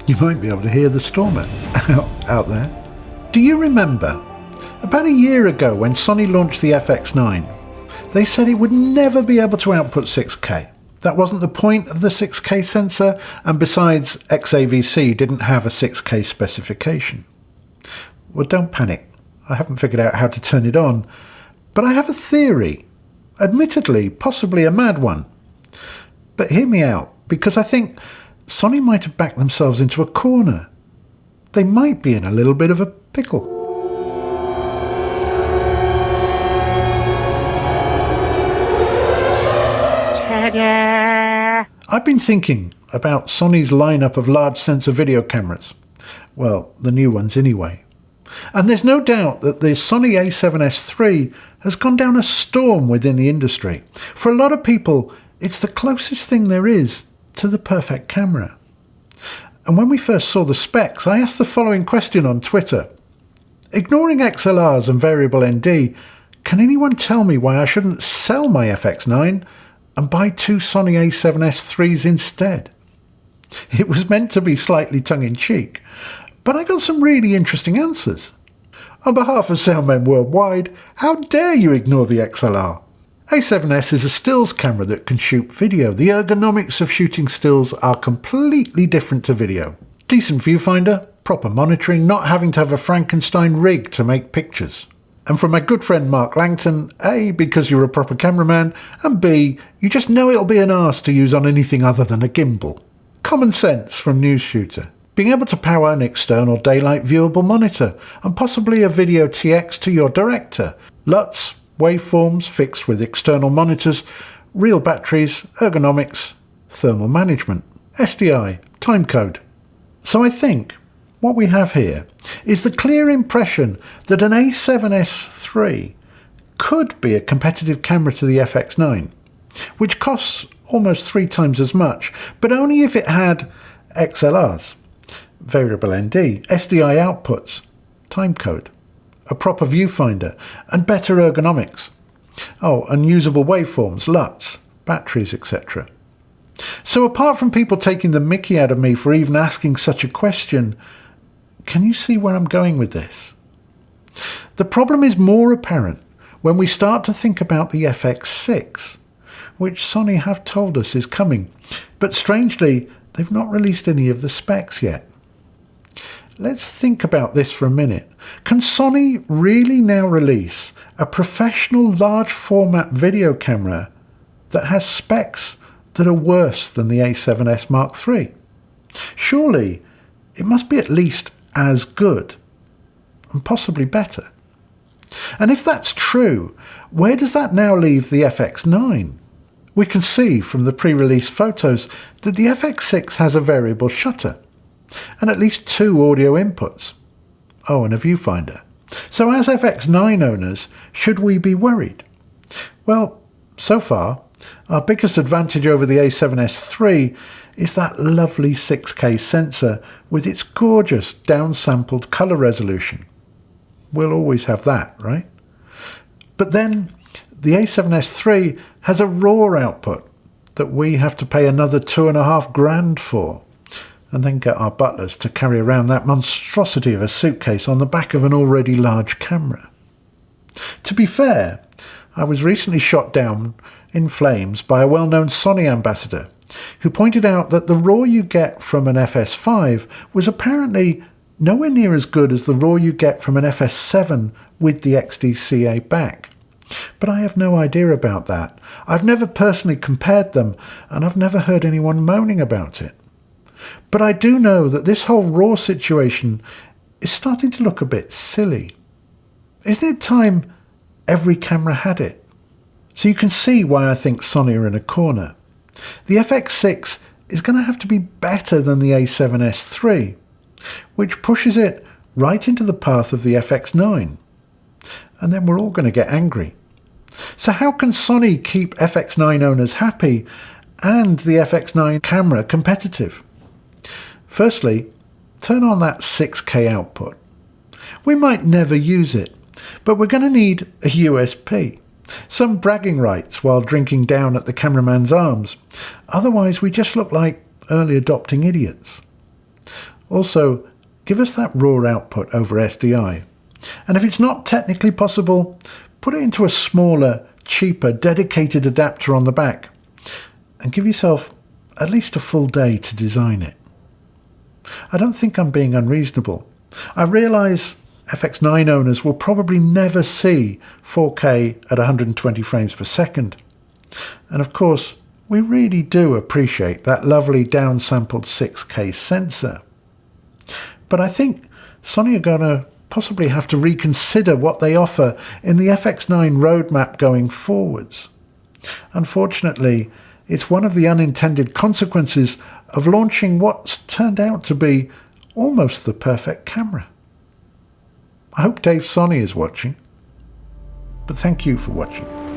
You might be able to hear the storm out there. Do you remember, about a year ago when Sony launched the FX9, they said it would never be able to output 6K. That wasn't the point of the 6K sensor, and besides, XAVC didn't have a 6K specification. Well, don't panic. I haven't figured out how to turn it on, but I have a theory. Admittedly, possibly a mad one. But hear me out, because I think Sony might have backed themselves into a corner. They might be in a little bit of a pickle. Ta-da! I've been thinking about Sony's lineup of large sensor video cameras. Well, the new ones anyway. And there's no doubt that the Sony a7S III has gone down a storm within the industry. For a lot of people, it's the closest thing there is to the perfect camera. And when we first saw the specs, I asked the following question on Twitter. Ignoring XLRs and variable ND, can anyone tell me why I shouldn't sell my FX9 and buy two Sony a7S IIIs instead? It was meant to be slightly tongue-in-cheek, but I got some really interesting answers. On behalf of soundmen worldwide, how dare you ignore the XLR? A7S is a stills camera that can shoot video. The ergonomics of shooting stills are completely different to video. Decent viewfinder, proper monitoring, not having to have a Frankenstein rig to make pictures. And from my good friend Mark Langton, A, because you're a proper cameraman, and B, you just know it'll be an arse to use on anything other than a gimbal. Common sense from News Shooter. Being able to power an external daylight viewable monitor, and possibly a video TX to your director. LUTs, waveforms fixed with external monitors, real batteries, ergonomics, thermal management, SDI, timecode. So I think what we have here is the clear impression that an a7S III could be a competitive camera to the FX9, which costs almost 3 times as much, but only if it had XLRs, variable ND, SDI outputs, timecode, a proper viewfinder, and better ergonomics. Oh, and usable waveforms, LUTs, batteries, etc. So apart from people taking the mickey out of me for even asking such a question, can you see where I'm going with this? The problem is more apparent when we start to think about the FX6, which Sony have told us is coming, but strangely, they've not released any of the specs yet. Let's think about this for a minute. Can Sony really now release a professional large format video camera that has specs that are worse than the a7S Mark III? Surely it must be at least as good, and possibly better. And if that's true, where does that now leave the FX9? We can see from the pre-release photos that the FX6 has a variable shutter, and at least 2 audio inputs. Oh, and a viewfinder. So as FX9 owners, should we be worried? Well, so far, our biggest advantage over the a7S III is that lovely 6K sensor with its gorgeous downsampled colour resolution. We'll always have that, right? But then the a7S III has a RAW output that we have to pay another $2,500 for, and then get our butlers to carry around that monstrosity of a suitcase on the back of an already large camera. To be fair, I was recently shot down in flames by a well-known Sony ambassador who pointed out that the RAW you get from an FS5 was apparently nowhere near as good as the RAW you get from an FS7 with the XDCA back. But I have no idea about that. I've never personally compared them, and I've never heard anyone moaning about it. But I do know that this whole RAW situation is starting to look a bit silly. Isn't it time every camera had it? So you can see why I think Sony are in a corner. The FX6 is going to have to be better than the a7S III, which pushes it right into the path of the FX9. And then we're all going to get angry. So how can Sony keep FX9 owners happy and the FX9 camera competitive? Firstly, turn on that 6K output. We might never use it, but we're going to need a USP. Some bragging rights while drinking down at the cameraman's arms. Otherwise we just look like early adopting idiots. Also, give us that raw output over SDI. And if it's not technically possible, put it into a smaller, cheaper, dedicated adapter on the back, and give yourself at least a full day to design it. I don't think I'm being unreasonable. I realise FX9 owners will probably never see 4K at 120 frames per second. And of course, we really do appreciate that lovely downsampled 6K sensor. But I think Sony are going to possibly have to reconsider what they offer in the FX9 roadmap going forwards. Unfortunately, it's one of the unintended consequences of launching what's turned out to be almost the perfect camera. I hope Dave Sony is watching, but thank you for watching.